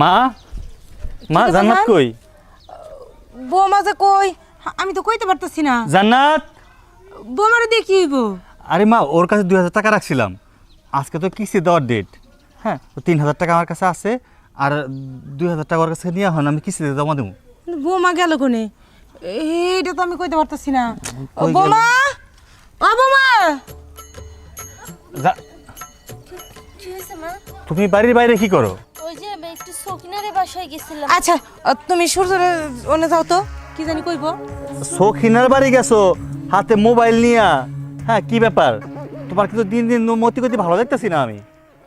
মা মা জান্নাত কই? বৌমা যে কই আমি তো কইতে পারতেছি না। জান্নাত বৌমারে দিয়ে কি হইব? আরে মা ওর কাছে 2000 টাকা রাখছিলাম, আজকে তো কিস্তি দেওয়ার ডেট। হ্যাঁ, 3000 টাকা আমার কাছে আছে, আর 2000 টাকা ওর কাছে নিয়ে হন আমি কিস্তিতে জমা দেবো। বৌমা গেল কোনে? এইটা তো আমি কইতে পারতেছি না। কই গেল? বৌমা, ও বৌমা, কি হয়েছে মা? তুমি বাড়ির বাইরে কি করো? ওই যে আমি একটু সকিনারে বাসায় গেছিলাম। আচ্ছা তুমি সূর্যরে ওনে যাও তো, কি জানি কইব। শৌখিনার বাড়ি গেছো হাতে মোবাইল নিয়া? হ্যাঁ, কি ব্যাপার? তোমার কিন্তু দিন দিন মতি গতি ভালো দেখতেছি না আমি।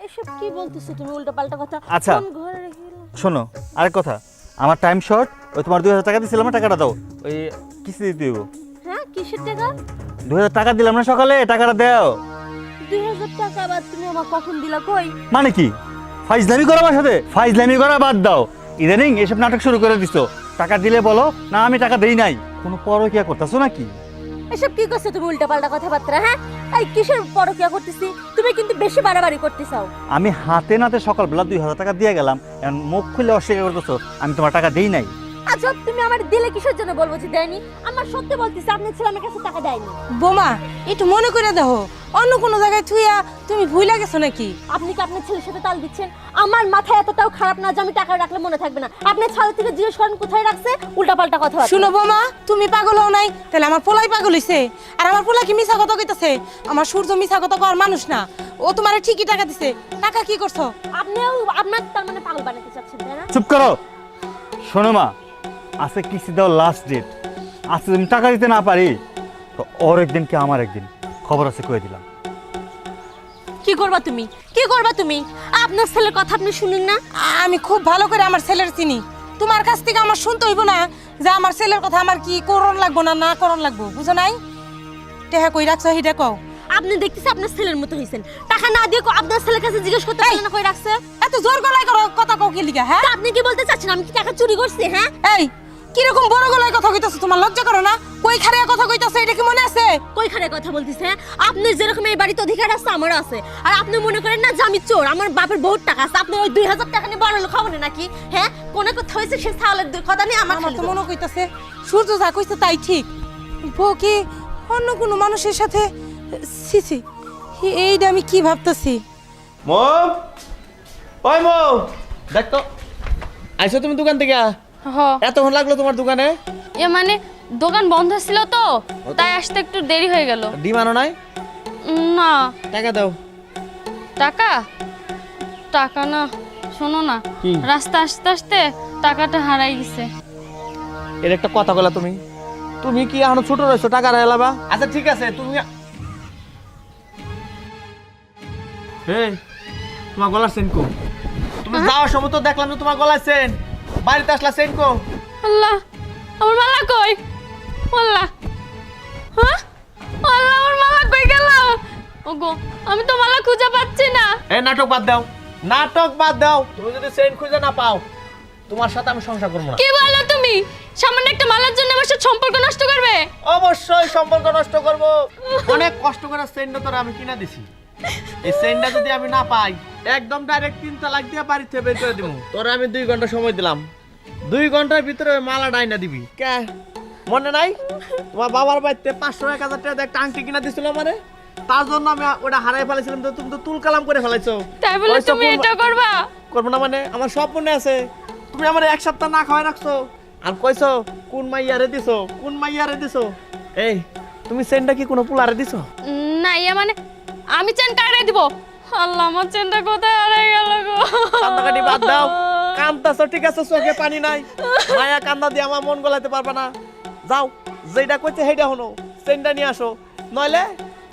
এসব কি বলতেছো তুমি উল্টো পাল্টা কথা? আচ্ছা। কোন ঘরে রেখে গেলে? শোনো আরেক কথা, আমার টাইম শর্ট, ওই তোমার 2000 টাকা দিয়েছিলাম না, টাকাটা দাও, ওই কিস্তি দিতে হইব। হ্যাঁ, কিসের টাকা? 2000 টাকা দিলাম না সকালে, টাকাটা দাও। 2000 টাকা আবার তুমি আমার কখন দিলা? কই? মানে কি ফাইজলামি করা আমার সাথে? ফাইজলামি করা বাদ দাও, ইদানিং এসব নাটক শুরু করে দিছো। টাকা দিলে বলো না আমি টাকা দেই নাই, কোনো পরকিয়া করতেছো নাকি? এসব কি করছো তুমি উল্টো পাল্টা কথাবার্তা? হ্যাঁ, এই কিসের পরকিয়া করতেছি? তুমি কিন্তু বেশি বাড়াবাড়ি করতেছাও। আমি হাতে নাতে সকালবেলা 2000 টাকা দিয়ে গেলাম, এখন মুখ খুলে অস্বীকার করতেছো আমি তোমার টাকা দেই নাই। আচ্ছা, তুমি আমার দিলে কিসের জন্য বলবো যে দেয়নি? আমার সত্যি বলতেছি আপনার ছেলে আমার কাছে টাকা দেয়নি। বৌমা একটু মনে করে দেখো, অন্য কোনো জায়গায় থুইয়া তুমি ভুইলা গেছো নাকি? আপনি কি আপনার ছেলের সাথে তাল দিচ্ছেন? আমার মাথায় এতটাও খারাপ না যে আমি টাকা রাখলে মনে থাকবে না। আপনার ছেলে থেকে জিজ্ঞেস করেন কোথায় রাখছে, উল্টাপাল্টা কথা। শুনো বৌমা, তুমি পাগল হও নাই, তাহলে আমার পোলাই পাগল হইছে। আর আমার পোলা কি মিছা কথা কইতাছে? আমার সূর্য মিছা কথা কওয়ার মানুষ না, ও তোমারে ঠিকই টাকা দিছে। টাকা কি করছো? আপনিও আপনার তার মানে পাগল বানাতে চাচ্ছেন, তাই না? চুপ করো। শোনো মা, আজকে কিস্তি দেওয়ার লাস্ট ডেট, আজকে তুমি টাকা দিতে না পারি তো ওর একদিন কি আমার একদিন, খবর আছে কয়ে দিলাম। কি করবা তুমি? কি করবা তুমি? আপনার ছেলের কথা আপনি শুনেন না? আমি খুব ভালো করে আমার ছেলের চিনি। তোমার কাছ থেকে আমার শুনতে হইব না যে আমার ছেলের কথা আমার কি করণ লাগবো না না করণ লাগবো, বুঝো নাই? টেহা কই রাখছো হিটা কও। আপনি দেখতেছি আপনার ছেলের মতো হইছেন। টাকা না দিয়ে আপনার ছেলের কাছে জিজ্ঞেস করতে পারেন না কই রাখছে? এত জোর গলায় কথা কও কি লিগা? হ্যাঁ, তা আপনি কি বলতে চাচ্ছেন আমি কি টাকা চুরি করছি? হ্যাঁ, এই কিরকম বড় গলায় কথা কইতাছো? তোমার লজ্জা করো না? কই খারিয়া কথা কইতাছো, এটা কি মনে আছে? কইখানে কথা বলতিছে? হ্যাঁ, আপনার যেরকম এই বাড়িতে অধিকার আছে আমারও আছে। আর আপনি মনে করেন না যে আমি চোর? আমার বাপের বহুত টাকা আছে। আপনি ওই 2000 টাকা নিয়ে বড় লোক হবেন নাকি? হ্যাঁ, কোন কথা হয়েছে সে ছাওয়ালের কথা নিয়ে আমার আমার তো খালি মনে কইতাছে সূর্য যা কইছে তাই ঠিক। বউ কি অন্য কোনো মানুষের সাথে? সিসি, এইটা আমি কি ভাবতাছি? মম, ওই মম, দেখ তো আইছো তুমি দোকান থেকে? হ, এতক্ষণ লাগলো তোমার দোকানে? এ মানে দোকান বন্ধ ছিল তো, তাই আসতে একটু দেরি হয়ে গেল। ডিম আনো নাই? না, টাকা দাও। টাকা টাকা না, শোনো না, কি? রাস্তা আসতে আসতে টাকাটা হারাই গেছে। এর একটা কথা বলা তুমি, তুমি কি এখনো ছোট রয়েছো টাকা রাখলাবা? আচ্ছা ঠিক আছে, তুমি এই তোমার গলার চেন কো? তুমি যাওয়ার সময় তো দেখলাম যে তোমার গলার চেন, বাড়িতে আসলা চেন কো? আল্লাহ, আমার মালা কই? আল্লাহ, হ্যাঁ, আল্লাহ, আমার মালা কই গেল? ওগো, আমি তো মালা খুঁজে পাচ্ছি না। এই নাটক বাদ দাও, নাটক বাদ দাও। তুমি যদি চেন খুঁজে না পাও তোমার সাথে আমি সংসার করবো না। কি বলো তুমি? সামান্য একটা মালার জন্য আমার সাথে সম্পর্ক নষ্ট করবে? অবশ্যই সম্পর্ক নষ্ট করব। অনেক কষ্ট করে চেনটা তোরা আমি কিনা দিছি, এই চেনটা যদি আমি না পাই একদম ডাইরেক্ট 3 তালাক দিয়ে বাড়ি থেকে বের করে দিব। তোরা আমি 2 ঘন্টা সময় দিলাম, 2 ঘন্টার ভিতরে ওই মালা ডাইনা দিবি। কে মনে নাই তোমার বাবার বাড়িতে 500-1000 টাকা একটা আংটি কিনা দিছিল মানে? তার জন্য আমি ওটা হারাই ফেলেছিলাম, তো তুমি তো তুল কালাম করে ফেলাইছো। তাই বলে তুমি এটা করবা? করবো না মানে? আমার সব মনে আছে, তুমি আমার 1 সপ্তাহ না খাওয়াই রাখছো আর কইছো কোন মাইয়ারে দিছো, কোন মাইয়ারে দিছো। এই তুমি চেনটা কি কোনো পুলারে দিছো? না, ইয়া মানে আমি চেন কাটে দিব। আল্লাহ, আমার চেনটা কোথায় হারিয়ে গেল গো? কান্দাকাটি বাদ দাও, কান্দাছো ঠিক আছে, চোখে পানি নাই, মায়া কান্দা দিয়ে আমার মন গলাতে পারবে না। যাও, যেটা কইছে সেইটা হনো, চেনটা নিয়ে আসো, নইলে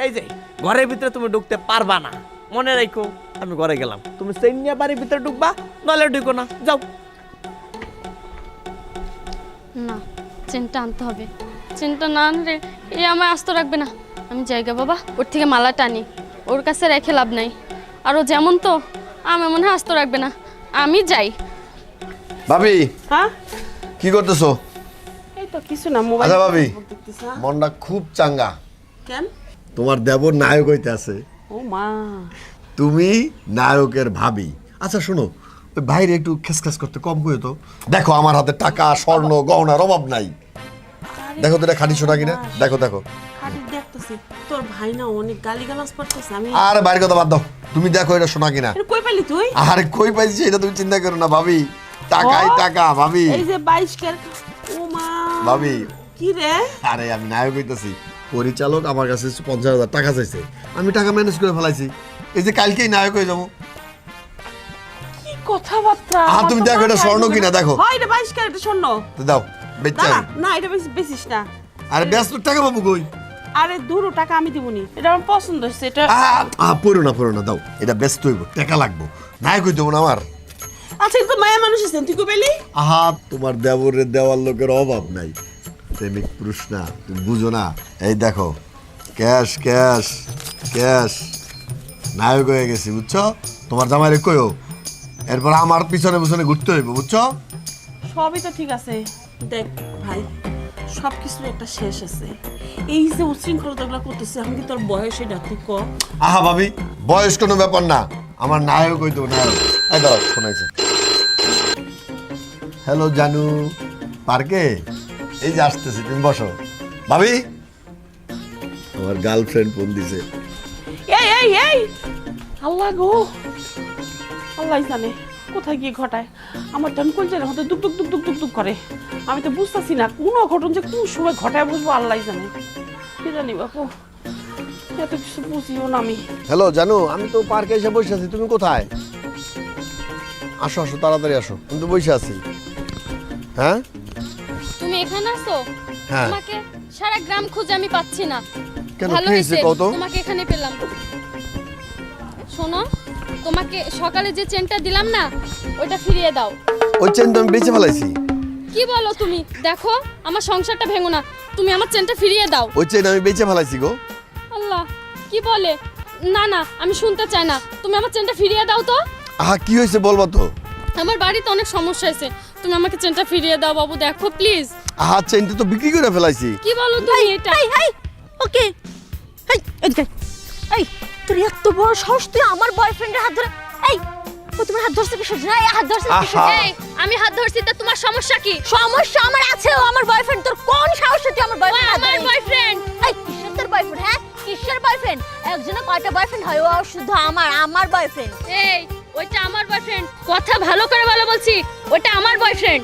এই যে ঘরের ভিতরে তুমি ঢুকতে পারবা না। মনে রাখো, আমি ঘরে গেলাম, তুমি চেন নিয়ে বাড়ির ভিতরে ঢুকবা, নইলে ঢুকো না। যাও। না, চেনটা আনতে হবে। চেনটা না আনলে এ আমায় আস্ত রাখবে না। আমি জায়গা বাবা, ওর থেকে মালা টানি, ওর কাছে রেখে লাভ নাই। আর ও যেমন তো আমি মনে হয় আস্ত রাখবে না। আমি যাই। ভাবি, হ্যাঁ, কি করতেছো? এই তো কিছু না, মোবাইল আচ্ছা ভাবি, দেখতেছি। মনটা খুব চাঙ্গা। কেন? তোমার দেবর নায়ক হইতে আছে, ও মা, তুমি নায়কের ভাবি। আচ্ছা শোনো, ওই বাইরে একটু খেসখাস করতে কম করে তো। দেখো আমার হাতে টাকা স্বর্ণ গহনার অভাব নাই। দেখো তো এটা খাঁটি সোনা কিনা, দেখো দেখো। খালি দেখতেছি তোর ভাই না অনেক গালিগালাজ করতেছে। আমি আর বাইরের কথা বাদ দাও, তুমি দেখো এটা সোনা কিনা। এটা কই পেলি তুই? আরে কই পাইছি এটা তুমি চিন্তা করো না ভাবি, টাকাই টাকা ভাবি। এই যে 22 কের। ও মা ভাবি কি রে? আরে আমি নায়ক হইতেছি, পরিচালক আমার কাছে 50,000 টাকা চাইছে, আমি টাকা ম্যানেজ করে ফেলাইছি। এই যে কালকেই নায়ক হয়ে যাবো। কি কথাবার্তা? তুমি দেখো এটা স্বর্ণ কিনা, দেখো। হয় এটা 22 কের, এটা স্বর্ণ। তো দাও বেচা। দাঁড়া, না এটা বেশিস না। আরে ব্যস্ত টাকা পাবো কই? আরে দুরো টাকা আমি দিবনি, এটা আমার পছন্দ হচ্ছে। এটা পড়ো না দাও, এটা ব্যস্ত হইব, টাকা লাগবো, নায়ক হইতে না আমার। আচ্ছা কিন্তু মায়া মানুষ আছেন, তুই কই পেলি? আহা তোমার দেবরের দেওয়ার লোকের অভাব নাই, প্রেমিক পুরুষ না, তুমি বুঝো না। এই দেখো ক্যাশ ক্যাশ ক্যাশ, নায়ক হয়ে গেছি বুঝছো। তোমার জামাইরে কইও এরপর আমার পিছনে পিছনে ঘুরতে হইব বুঝছো। সবই তো ঠিক আছে, দেখ ভাই সব কিছুর একটা শেষ আছে। এই যে উশৃঙ্খলতাগুলো করতেছে এখন কি তোর বয়স এটা তুই ক? আহা ভাবি বয়স কোনো ব্যাপার না, আমার নায়ক হইতো নায়ক। এই দাও শোনাইছে। হ্যালো জানু, পার্কে এই যে আসতেছি, তুমি বসো। ভাবি আমার গার্লফ্রেন্ড ফোন দিছে। এই এই এই আল্লাহ গো, আল্লাহ জানে কোথায় গিয়ে ঘটায়। আমার তো কলজের মতো দুক দুক দুক দুক দুক দুক করে। আমি তো বুঝতেছি না কোন ঘটন যে কোন সময় ঘটায় বুঝবো, আল্লাহ জানে। কি জানি বাপু, এত কিছু বুঝিও না আমি। হ্যালো জানু, আমি তো পার্কে এসে বসে আছি, তুমি কোথায়? আসো আসো তাড়াতাড়ি আসো, আমি তো বসে আছি। হ্যাঁ তুমি এখানে আছো? হ্যাঁ। তোমাকে সারা গ্রাম খুঁজে আমি পাচ্ছি না। কেন, ভালো কি হয়েছে হয়েছে কত? তোমাকে এখানে পেলাম। শোনো, তোমাকে সকালে যে চেনটা দিলাম না, ওটা ফিরিয়ে দাও। ওই চেন তো আমি বেঁচে ফেলাইছি। কি বলো তুমি? দেখো আমার সংসারটা ভেঙো না, তুমি আমার চেনটা ফিরিয়ে দাও। ওই চেন আমি বেঁচে ফেলাইছি গো। আল্লাহ, কি বলে? না না, আমি শুনতে চাই না, তুমি আমার চেনটা ফিরিয়ে দাও তো। আহা কি হয়েছে বলবো তো। আমার বাড়িতে অনেক সমস্যা হয়েছে, তুমি আমাকে চেনটা ফিরিয়ে দাও বাবু, দেখো প্লিজ। আহা চেনটা তো বিক্রি করে ফেলাইছি। কি বলো তুমি এটা? ওকে এই এদিকে এই, তোর এত বড় সাহস তুই আমার বয়ফ্রেন্ডের হাত ধরে। এই ও তোমার হাত ধরছে কিসের জন্য? এই হাত ধরছে কিসের জন্য? এই আমি হাত ধরছি, তা তোমার সমস্যা কি? সমস্যা আমার আছে, ও আমার বয়ফ্রেন্ড। তোর কোন সাহসে তুই আমার বয়ফ্রেন্ড হাত আমার ধরবি? বয়ফ্রেন্ড। এই কিসের তোর বয়ফ্রেন্ড? হ্যাঁ কিসের বয়ফ্রেন্ড? একজনে কয়টা বয়ফ্রেন্ড হয়? ও শুধু আমার বয়ফ্রেন্ড। এই ওইটা আমার বয়ফ্রেন্ড, কথা ভালো করে বলো বলছি, ওটা আমার বয়ফ্রেন্ড।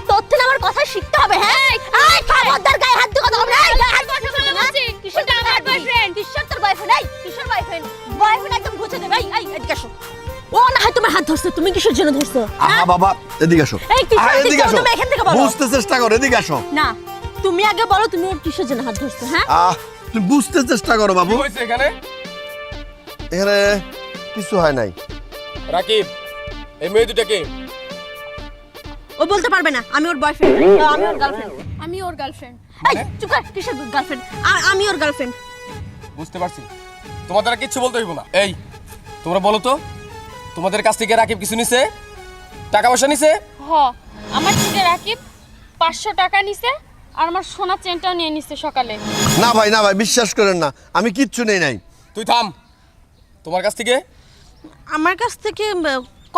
তোর থেকে আমার কথা শিখতে হবে। হ্যাঁ এই খবরদার গায়ে হাত দিয়ে কথা বলবি না। এই গায়ে হাত দিয়ে কথা বলবি না। কিসের তোর বয়ফ্রেন্ড? কিসের তোর বয়ফ্রেন্ড? এই কিসের বয়ফ্রেন্ড? বয়ফ্রেন্ড একদম ঘুচে দেবে। এই এদিকে আসো। ও না হয় তোমার হাত ধরছে, তুমি কিসের জন্য ধরছো? আহা বাবা এদিকে আসো। এই কিসের আহা, এদিকে আসো। তুমি এখান থেকে বলো। বুঝতে চেষ্টা করো, এদিকে আসো। না তুমি আগে বলো, তুমি ওর কিসের জন্য হাত ধরছো? হ্যাঁ তুমি বুঝতে চেষ্টা করো বাবু। হয়েছে এখানে? এখানে কিছু হয় নাই। রাকিব, এই মেয়ে দুটাকে ও বলতে পারবে না আমি ওর বয়ফ্রেন্ড, আমি ওর গার্লফ্রেন্ড। আমি ওর গার্লফ্রেন্ড। এই চুপ কর, কিসের গার্লফ্রেন্ড? আমি ওর গার্লফ্রেন্ড। বুঝতে পারছি, তোমাদের আর কিচ্ছু বলতে হইব না। এই তোমরা বলো তো, তোমাদের কাছ থেকে রাকিব কিছু নিছে? টাকা পয়সা নিছে? হ, আমার থেকে রাকিব 500 টাকা নিছে, আর আমার সোনা চেনটাও নিয়ে নিছে সকালে। না ভাই না ভাই, বিশ্বাস করেন না, আমি কিচ্ছু নেই নাই। তুই থাম। তোমার কাছ থেকে আমার কাছ থেকে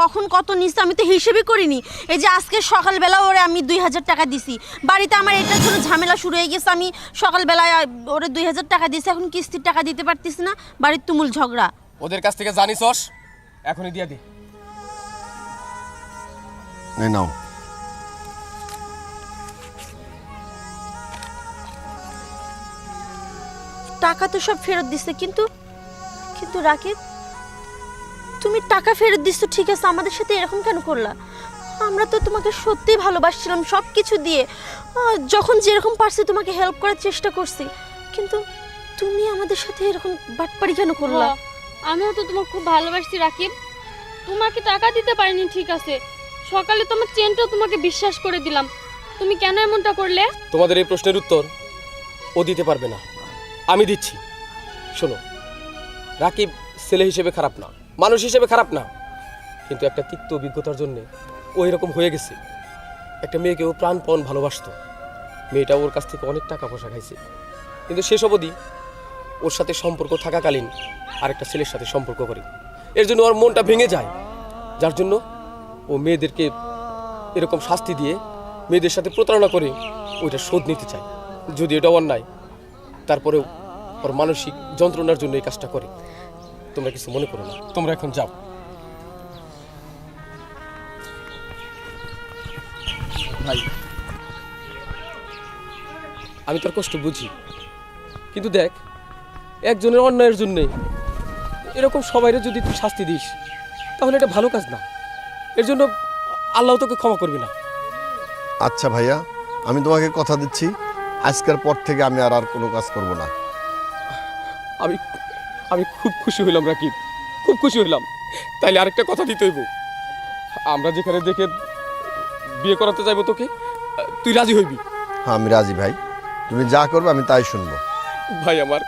কখন কত নিচ্ছে আমি তো হিসেবই করিনি। এই যে আজকে সকালবেলা ওরে আমি 2000 টাকা দিছি। বাড়িতে আমার এটার জন্য ঝামেলা শুরু হয়ে গেছে। আমি সকালবেলায় ওরে 2000 টাকা দিছি, এখন কিস্তির টাকা দিতে পারতিস না, বাড়ির তুমুল ঝগড়া। ওদের কাছ থেকে জানিসস, এখনই দিয়ে দে। এই নাও। টাকা তো সব ফেরত দিছে, কিন্তু রাকিব তুমি টাকা ফেরত দিচ্ছ ঠিক আছে, আমাদের সাথে এরকম কেন করলা? আমরা তো তোমাকে সত্যিই ভালোবাসছিলাম সব কিছু দিয়ে, যখন যেরকম পারছি তোমাকে হেল্প করার চেষ্টা করছি, কিন্তু তুমি আমাদের সাথে এরকম বাটপারি কেন করলা? হ, আমিও তো তোমাকে খুব ভালোবাসি রাকিব, তোমাকে টাকা দিতে পারিনি ঠিক আছে, সকালে তোমার চেনটাও তোমাকে বিশ্বাস করে দিলাম, তুমি কেন এমনটা করলে? তোমাদের এই প্রশ্নের উত্তর ও দিতে পারবে না, আমি দিচ্ছি। শোনো, রাকিব ছেলে হিসেবে খারাপ না, মানুষ হিসেবে খারাপ না, কিন্তু একটা তিক্ত অভিজ্ঞতার জন্য ও এরকম হয়ে গেছে। একটা মেয়েকে ও প্রাণপণ ভালোবাসতো, মেয়েটা ওর কাছ থেকে অনেক টাকা পয়সা খাইছে, কিন্তু শেষ অবধি ওর সাথে সম্পর্ক থাকাকালীন আরেকটা ছেলের সাথে সম্পর্ক করে, এর জন্য ওর মনটা ভেঙে যায়, যার জন্য ও ও মেয়েদেরকে এরকম শাস্তি দিয়ে মেয়েদের সাথে প্রতারণা করে ওইটা শোধ নিতে চায়। যদি এটা অন্যায়, তারপরেও ওর মানসিক যন্ত্রণার জন্য এই কাজটা করে। তোমরা কিছু মনে করো না, তোমরা এখন যাও। ভাই, আমি তোর কষ্ট বুঝি, কিন্তু দেখ, একজনের অন্যায়ের জন্যে এরকম সবাইরে যদি তুই শাস্তি দিস, তাহলে এটা ভালো কাজ না। এর জন্য আল্লাহ তোকে ক্ষমা করবি না। আচ্ছা ভাইয়া, আমি তোমাকে কথা দিচ্ছি, আজকের পর থেকে আমি আর কোনো কাজ করব না। আমি আমি খুব খুশি হইলাম রাকিব, খুব খুশি হইলাম। তাইলে আরেকটা কথা দিতে হইব, আমরা যেখানে দেখে বিয়ে করাতে যাইব তোকে, তুই রাজি হইবি? হ্যাঁ, আমি রাজি ভাই, তুমি যা করবে আমি তাই শুনবো। ভাই আমার